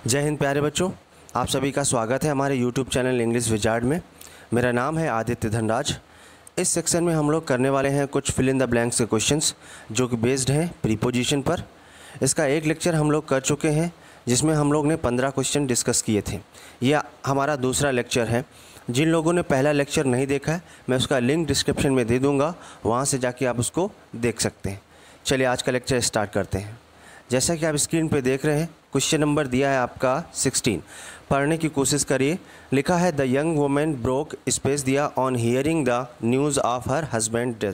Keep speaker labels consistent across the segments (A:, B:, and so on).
A: जय हिंद प्यारे बच्चों, आप सभी का स्वागत है हमारे YouTube चैनल इंग्लिश विजार्ड में। मेरा नाम है आदित्य धनराज। इस सेक्शन में हम लोग करने वाले हैं कुछ फिल इन द ब्लैंक्स के क्वेश्चंस जो कि बेस्ड हैं प्रीपोजिशन पर। इसका एक लेक्चर हम लोग कर चुके हैं जिसमें हम लोग ने 15 क्वेश्चन डिस्कस किए थे। यह हमारा दूसरा लेक्चर है। जिन लोगों ने पहला लेक्चर नहीं देखा है, मैं उसका लिंक डिस्क्रिप्शन में दे दूँगा, वहाँ से जाके आप उसको देख सकते हैं। चलिए आज का लेक्चर स्टार्ट करते हैं। जैसा कि आप स्क्रीन पे देख रहे हैं, क्वेश्चन नंबर दिया है आपका 16। पढ़ने की कोशिश करिए। लिखा है the young women broke, space दिया on hearing the news of her husband death.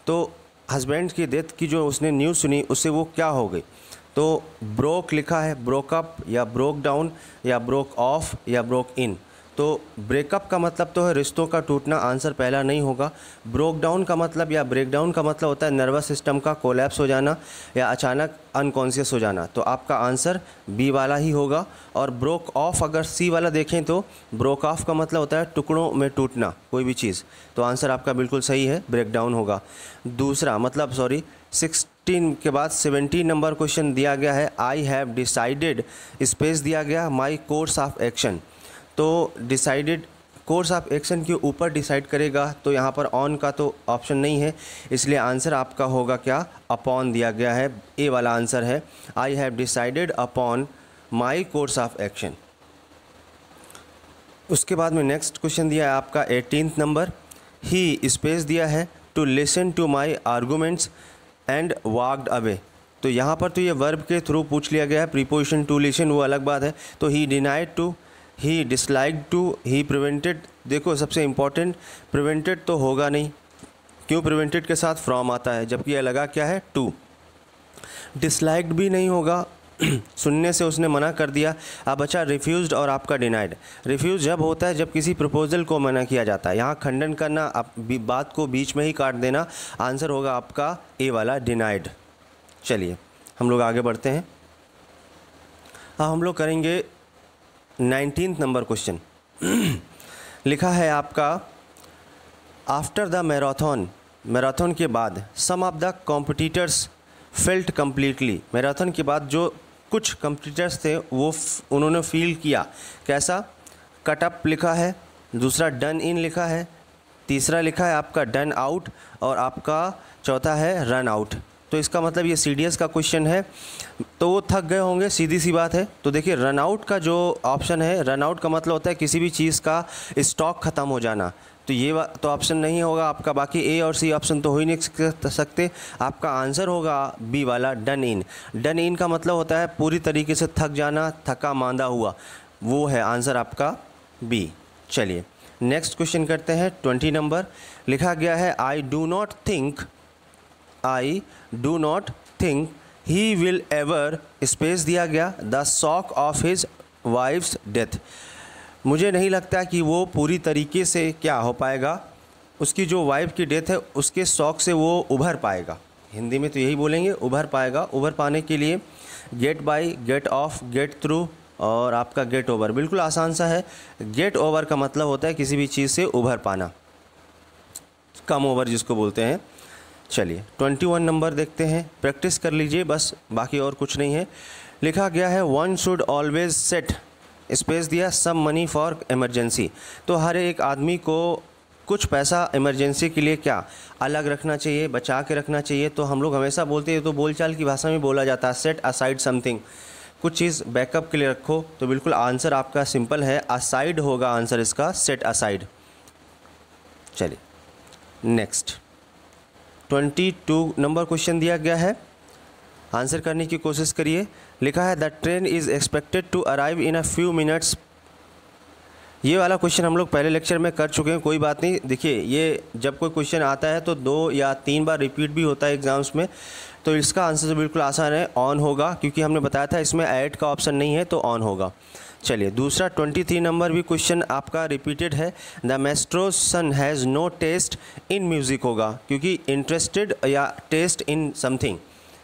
A: तो हस्बैंड की डेथ की जो उसने न्यूज़ सुनी उससे वो क्या हो गई। तो ब्रोक लिखा है, ब्रोकअप या ब्रोक डाउन या ब्रोक ऑफ या ब्रोक इन। तो ब्रेकअप का मतलब तो है रिश्तों का टूटना, आंसर पहला नहीं होगा। ब्रोक डाउन का मतलब या ब्रेक डाउन का मतलब होता है नर्वस सिस्टम का कोलैप्स हो जाना या अचानक अनकॉन्शियस हो जाना। तो आपका आंसर बी वाला ही होगा। और ब्रोक ऑफ अगर सी वाला देखें तो ब्रोक ऑफ का मतलब होता है टुकड़ों में टूटना कोई भी चीज़। तो आंसर आपका बिल्कुल सही है, ब्रेक डाउन होगा। दूसरा मतलब 16 के बाद 17 नंबर क्वेश्चन दिया गया है आई हैव डिसाइडेड, स्पेस दिया गया माई कोर्स ऑफ एक्शन। तो डिसाइडेड कोर्स ऑफ एक्शन के ऊपर डिसाइड करेगा, तो यहाँ पर ऑन का तो ऑप्शन नहीं है, इसलिए आंसर आपका होगा क्या, अपॉन दिया गया है। ए वाला आंसर है I have decided upon my course of action. उसके बाद में नेक्स्ट क्वेश्चन दिया है आपका 18 नंबर। ही स्पेस दिया है to listen to my arguments and walked away. तो यहाँ पर तो ये वर्ब के थ्रू पूछ लिया गया है, प्रीपोजिशन टू लिसन वो अलग बात है। तो he denied to, he dislike to, he prevented. देखो सबसे इम्पॉर्टेंट, प्रिवेंटेड तो होगा नहीं, क्यों, प्रिवेंटेड के साथ फ्रॉम आता है, जबकि यह लगा क्या है टू। डिसलाइक्ड भी नहीं होगा, सुनने से उसने मना कर दिया। अब बचा रिफ्यूज्ड और आपका डिनाइड। रिफ्यूज जब होता है जब किसी प्रपोजल को मना किया जाता है, यहाँ खंडन करना, आप बात को बीच में ही काट देना। आंसर होगा आपका ए वाला डिनाइड। चलिए हम लोग आगे बढ़ते हैं। हाँ, हम लोग करेंगे 19 नंबर क्वेश्चन। लिखा है आपका आफ्टर द मैराथन, मैराथन के बाद some of the competitors felt completely. Marathon के बाद जो कुछ कॉम्पिटिटर्स थे वो उन्होंने फील किया कैसा। कट अप लिखा है, दूसरा डन इन लिखा है, तीसरा लिखा है आपका डन आउट और आपका चौथा है रन आउट। तो इसका मतलब ये सीडीएस का क्वेश्चन है, तो वो थक गए होंगे, सीधी सी बात है। तो देखिए रन आउट का जो ऑप्शन है, रन आउट का मतलब होता है किसी भी चीज़ का स्टॉक ख़त्म हो जाना। तो ये तो ऑप्शन नहीं होगा आपका। बाकी ए और सी ऑप्शन तो हो ही नहीं सकते। आपका आंसर होगा बी वाला डन इन। डन इन का मतलब होता है पूरी तरीके से थक जाना, थका मांदा हुआ, वो है आंसर आपका बी। चलिए नेक्स्ट क्वेश्चन करते हैं 20 नंबर। लिखा गया है I do not think he will ever, space दिया गया the shock of his wives death. मुझे नहीं लगता कि वो पूरी तरीके से क्या हो पाएगा, उसकी जो वाइफ की डेथ है उसके शौक से वो उभर पाएगा। हिंदी में तो यही बोलेंगे, उभर पाएगा। उभर पाने के लिए get by, get off, get through और आपका गेट ओवर। बिल्कुल आसान सा है। गेट ओवर का मतलब होता है किसी भी चीज़ से उभर पाना, कम ओवर जिसको बोलते हैं। चलिए 21 नंबर देखते हैं, प्रैक्टिस कर लीजिए बस, बाकी और कुछ नहीं है। लिखा गया है one should always set, space दिया सम मनी फॉर इमरजेंसी। तो हर एक आदमी को कुछ पैसा इमरजेंसी के लिए क्या अलग रखना चाहिए, बचा के रखना चाहिए। तो हम लोग हमेशा बोलते हैं, तो बोलचाल की भाषा में बोला जाता है सेट असाइड समथिंग, कुछ चीज़ बैकअप के लिए रखो। तो बिल्कुल आंसर आपका सिंपल है, असाइड होगा आंसर इसका, सेट असाइड। चलिए नेक्स्ट 22 नंबर क्वेश्चन दिया गया है, आंसर करने की कोशिश करिए। लिखा है the train is expected to arrive in a few minutes. ये वाला क्वेश्चन हम लोग पहले लेक्चर में कर चुके हैं, कोई बात नहीं। देखिए ये जब कोई क्वेश्चन आता है तो 2 या 3 बार रिपीट भी होता है एग्जाम्स में। तो इसका आंसर तो बिल्कुल आसान है, ऑन होगा, क्योंकि हमने बताया था इसमें ऐड का ऑप्शन नहीं है, तो ऑन होगा। चलिए दूसरा 23 नंबर भी क्वेश्चन आपका रिपीटेड है। The maestro's son has no taste in music होगा, क्योंकि इंटरेस्टेड या टेस्ट इन समथिंग,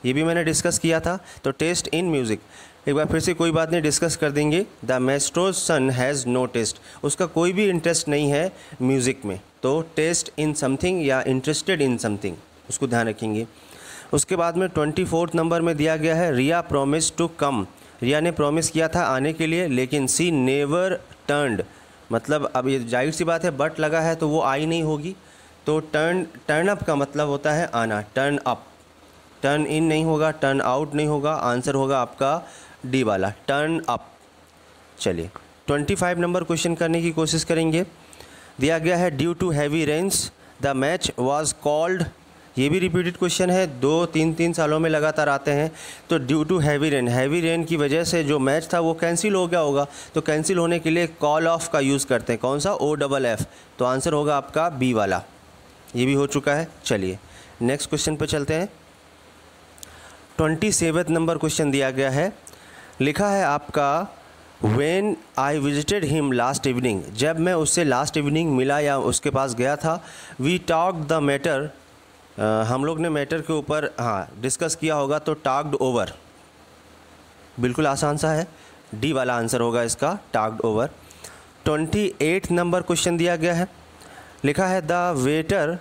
A: ये भी मैंने डिस्कस किया था। तो टेस्ट इन म्यूज़िक एक बार फिर से, कोई बात नहीं, डिस्कस कर देंगे। The maestro's son has no taste, उसका कोई भी इंटरेस्ट नहीं है म्यूज़िक में। तो टेस्ट इन समथिंग या इंटरेस्टेड इन समथिंग, उसको ध्यान रखेंगे। उसके बाद में 24 नंबर में दिया गया है रिया प्रोमिस टू कम रिया ने प्रॉमिस किया था आने के लिए, लेकिन सी नेवर टर्न्ड, मतलब अब ये जाहिर सी बात है बट लगा है तो वो आई नहीं होगी, तो टर्न अप का मतलब होता है आना, टर्न अप। टर्न इन नहीं होगा, टर्न आउट नहीं होगा, आंसर होगा आपका डी वाला, टर्न अप। चलिए 25 नंबर क्वेश्चन करने की कोशिश करेंगे। दिया गया है due to heavy rains the match was called, ये भी रिपीटेड क्वेश्चन है, 2-3 सालों में लगातार आते हैं। तो ड्यू टू हैवी रेन की वजह से जो मैच था वो कैंसिल हो गया होगा, तो कैंसिल होने के लिए कॉल ऑफ का यूज़ करते हैं, कौन सा, OFF, तो आंसर होगा आपका बी वाला, ये भी हो चुका है। चलिए नेक्स्ट क्वेश्चन पे चलते हैं। 27 नंबर क्वेश्चन दिया गया है, लिखा है आपका When I visited him last evening, जब मैं उससे लास्ट इवनिंग मिला या उसके पास गया था, We talked the matter, हम लोग ने मैटर के ऊपर डिस्कस किया होगा, तो talked over, बिल्कुल आसान सा है, डी वाला आंसर होगा इसका, talked over। 28 नंबर क्वेश्चन दिया गया है, लिखा है the waiter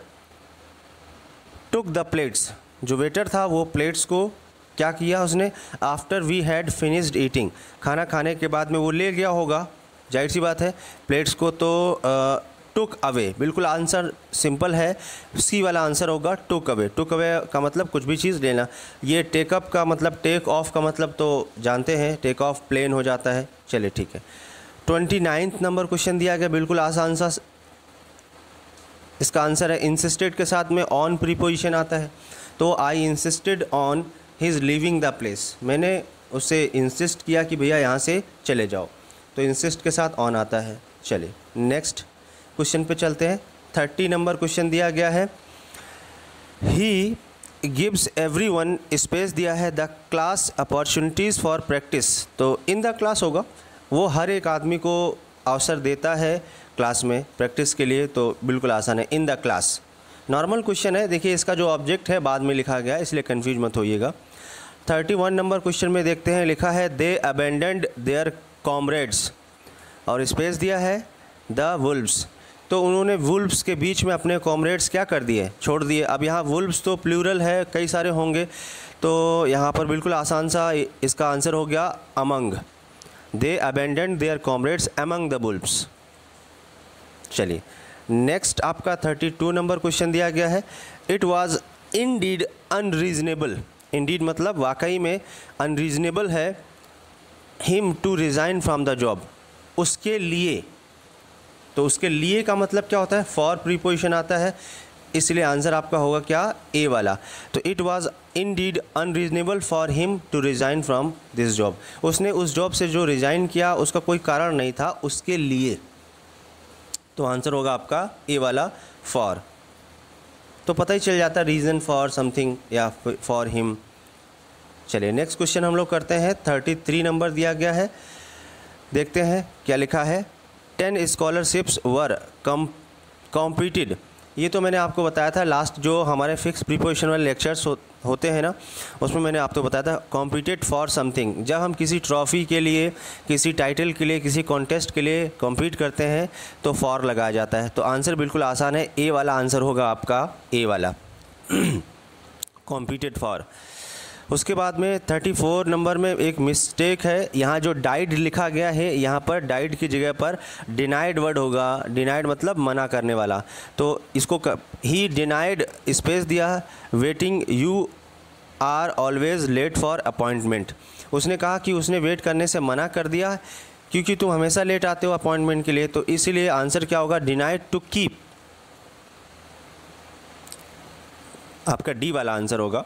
A: took the plates, जो वेटर था वो प्लेट्स को क्या किया उसने, after we had finished eating, खाना खाने के बाद में वो ले गया होगा, जाहिर सी बात है, प्लेट्स को, तो टुक अवे, बिल्कुल आंसर सिंपल है, सी वाला आंसर होगा टुक अवे। टुक अवे का मतलब कुछ भी चीज़ लेना, ये टेक अप का मतलब, टेक ऑफ का मतलब तो जानते हैं, टेक ऑफ प्लेन हो जाता है। चलिए ठीक है। 29 नंबर क्वेश्चन दिया गया, बिल्कुल आसान सा, इसका आंसर है इंसिस्टेड के साथ में ऑन प्रीपोजिशन आता है, तो आई insisted on his leaving the place, मैंने उससे इंसिस्ट किया कि भैया यहाँ से चले जाओ, तो इंसिस्ट के साथ ऑन आता है। चलिए नेक्स्ट क्वेश्चन पे चलते हैं। 30 नंबर क्वेश्चन दिया गया है, ही गिव्स एवरीवन, स्पेस दिया है the class opportunities for practice, तो इन द क्लास होगा, वो हर एक आदमी को अवसर देता है क्लास में प्रैक्टिस के लिए, तो बिल्कुल आसान है, in the class. Normal question है, देखिए इसका जो ऑब्जेक्ट है बाद में लिखा गया है, इसलिए कंफ्यूज मत होइएगा। 31 नंबर क्वेश्चन में देखते हैं, लिखा है दे अबेंडेंड देयर कॉमरेड्स, और स्पेस दिया है द वुल्व्स, तो उन्होंने वुल्व्स के बीच में अपने कॉमरेड्स क्या कर दिए, छोड़ दिए। अब यहाँ वुल्व्स तो प्लूरल है, कई सारे होंगे, तो यहाँ पर बिल्कुल आसान सा इसका आंसर हो गया among, they abandoned their comrades among the wolves. चलिए नेक्स्ट आपका 32 नंबर क्वेश्चन दिया गया है, it was indeed unreasonable, indeed मतलब वाकई में, अनरीजनेबल है, him to resign from the job, उसके लिए, तो उसके लिए का मतलब क्या होता है, फॉर प्रीपोजिशन आता है, इसलिए आंसर आपका होगा क्या, ए वाला। तो it was indeed unreasonable for him to resign from this job, उसने उस जॉब से जो रिज़ाइन किया उसका कोई कारण नहीं था, उसके लिए, तो आंसर होगा आपका ए वाला, फॉर। तो पता ही चल जाता रीज़न फॉर समथिंग या फॉर हिम। चलिए नेक्स्ट क्वेश्चन हम लोग करते हैं। 33 नंबर दिया गया है, देखते हैं क्या लिखा है। 10 स्कॉलरशिप्स वर कॉम्पीटेड, ये तो मैंने आपको बताया था लास्ट जो हमारे फिक्स प्रीपोजिशन वाले लेक्चर्स होते हैं ना, उसमें मैंने आपको बताया था कॉम्पीटेड फॉर समथिंग, जब हम किसी ट्रॉफ़ी के लिए, किसी टाइटल के लिए, किसी कॉन्टेस्ट के लिए कॉम्पीट करते हैं तो फॉर लगाया जाता है। तो आंसर बिल्कुल आसान है, ए वाला आंसर होगा आपका, ए वाला कॉम्पीटेड फॉर। उसके बाद में 34 नंबर में एक मिस्टेक है, यहाँ जो डाइड लिखा गया है, यहाँ पर डाइड की जगह पर डिनाइड वर्ड होगा, डिनाइड मतलब मना करने वाला, तो इसको ही डिनाइड, स्पेस दिया, waiting, you are always late for appointment, उसने कहा कि उसने वेट करने से मना कर दिया क्योंकि तुम हमेशा लेट आते हो अपॉइंटमेंट के लिए, तो इसीलिए आंसर क्या होगा, डिनाइड टू कीप, आपका डी वाला आंसर होगा,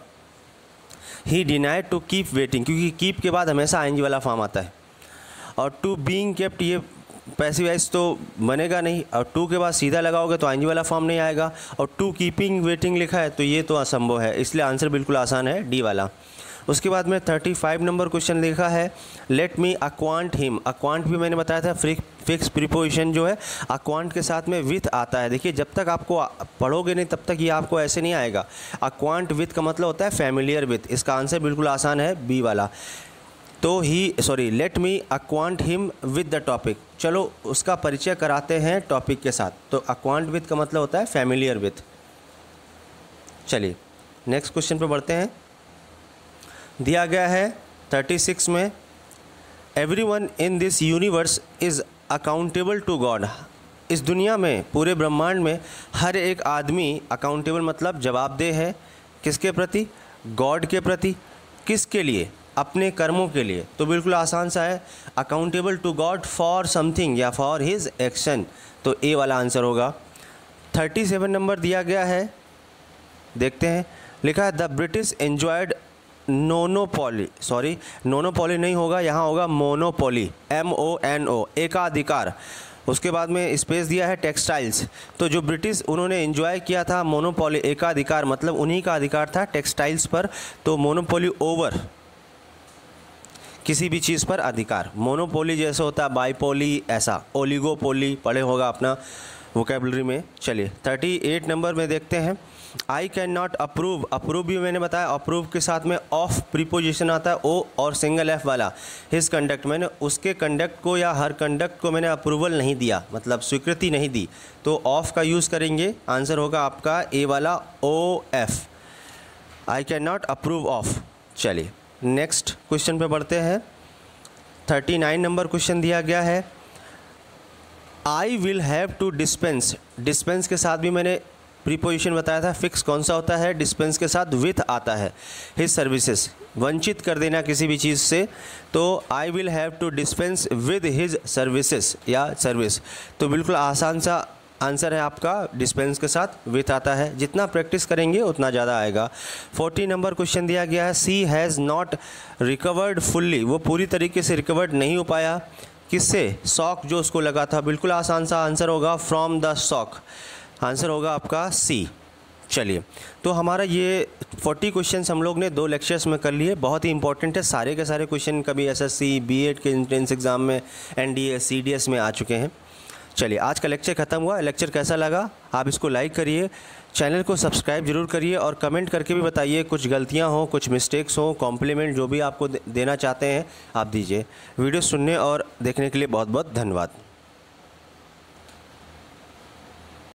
A: he denied to keep waiting, क्योंकि कीप के बाद हमेशा आईएनजी वाला फॉर्म आता है, और टू बीइंग केप्ट ये पैसिव वॉइस तो बनेगा नहीं, और टू के बाद सीधा लगाओगे तो आईएनजी वाला फॉर्म नहीं आएगा, और टू कीपिंग वेटिंग लिखा है तो ये तो असंभव है, इसलिए आंसर बिल्कुल आसान है, डी वाला। उसके बाद में 35 नंबर क्वेश्चन लिखा है, लेट मी अक्वांट हिम, अक्वांट भी मैंने बताया था फिक्स प्रीपोजिशन जो है अक्वांट के साथ में विथ आता है। देखिए जब तक आपको पढ़ोगे नहीं तब तक ये आपको ऐसे नहीं आएगा, अक्वांट विथ का मतलब होता है फैमिलियर विथ, इसका आंसर बिल्कुल आसान है, बी वाला। तो let me acquaint him with the topic, चलो उसका परिचय कराते हैं टॉपिक के साथ, तो अक्वांट विथ का मतलब होता है फैमिलियर विथ। चलिए नेक्स्ट क्वेश्चन पे बढ़ते हैं। दिया गया है 36 में, everyone in this universe is accountable to God. इस दुनिया में, पूरे ब्रह्मांड में हर एक आदमी अकाउंटेबल मतलब जवाबदेह है। किसके प्रति? गॉड के प्रति। किसके लिए? अपने कर्मों के लिए। तो बिल्कुल आसान सा है, accountable to God for something या फॉर हिज एक्शन। तो ए वाला आंसर होगा। 37 नंबर दिया गया है, देखते हैं। लिखा है द ब्रिटिश एंजॉयड नोनोपॉली, सॉरी नोनोपॉली नहीं होगा, यहाँ होगा मोनोपोली, MONO, एकाधिकार। उसके बाद में स्पेस दिया है टेक्सटाइल्स। तो जो ब्रिटिश उन्होंने एंजॉय किया था मोनोपोली, एकाधिकार मतलब उन्हीं का अधिकार था टेक्सटाइल्स पर। तो मोनोपोली ओवर, किसी भी चीज़ पर अधिकार। मोनोपोली जैसे होता है बाइपोली, ऐसा। ओलिगोपोली पढ़े होगा अपना वोकेबलरी में। चलिए 38 नंबर में देखते हैं। आई कैन नॉट अप्रूव, अप्रूव भी मैंने बताया, अप्रूव के साथ में ऑफ प्रीपोजिशन आता है, ओ और सिंगल एफ वाला। हिज कंडक्ट, मैंने उसके कंडक्ट को या हर कंडक्ट को मैंने अप्रूवल नहीं दिया, मतलब स्वीकृति नहीं दी, तो ऑफ का यूज़ करेंगे। आंसर होगा आपका ए वाला OF, I can not approve of. चलिए नेक्स्ट क्वेश्चन पे बढ़ते हैं। 39 नंबर क्वेश्चन दिया गया है, I will have to dispense. Dispense के साथ भी मैंने प्रीपोजिशन बताया था, फिक्स कौन सा होता है, डिस्पेंस के साथ विथ आता है। हिज सर्विसेज, वंचित कर देना किसी भी चीज़ से, तो I will have to dispense with his services या सर्विस। तो बिल्कुल आसान सा आंसर है आपका, डिस्पेंस के साथ विथ आता है। जितना प्रैक्टिस करेंगे उतना ज़्यादा आएगा। 40 नंबर क्वेश्चन दिया गया है, सी हैज़ नॉट रिकवर्ड फुल्ली, वो पूरी तरीके से रिकवर्ड नहीं हो पाया। किससे? शॉक जो उसको लगा था। बिल्कुल आसान सा आंसर होगा फ्रॉम द शॉक, आंसर होगा आपका सी। चलिए, तो हमारा ये 40 क्वेश्चंस हम लोग ने 2 लेक्चर्स में कर लिए। बहुत ही इंपॉर्टेंट है, सारे के सारे क्वेश्चन कभी SSC B.Ed के एंट्रेंस एग्ज़ाम में, NDA CDS में आ चुके हैं। चलिए आज का लेक्चर ख़त्म हुआ। लेक्चर कैसा लगा आप इसको लाइक करिए, चैनल को सब्सक्राइब जरूर करिए और कमेंट करके भी बताइए, कुछ गलतियां हो, कुछ मिस्टेक्स हो, कॉम्प्लीमेंट जो भी आपको देना चाहते हैं आप दीजिए। वीडियो सुनने और देखने के लिए बहुत बहुत धन्यवाद।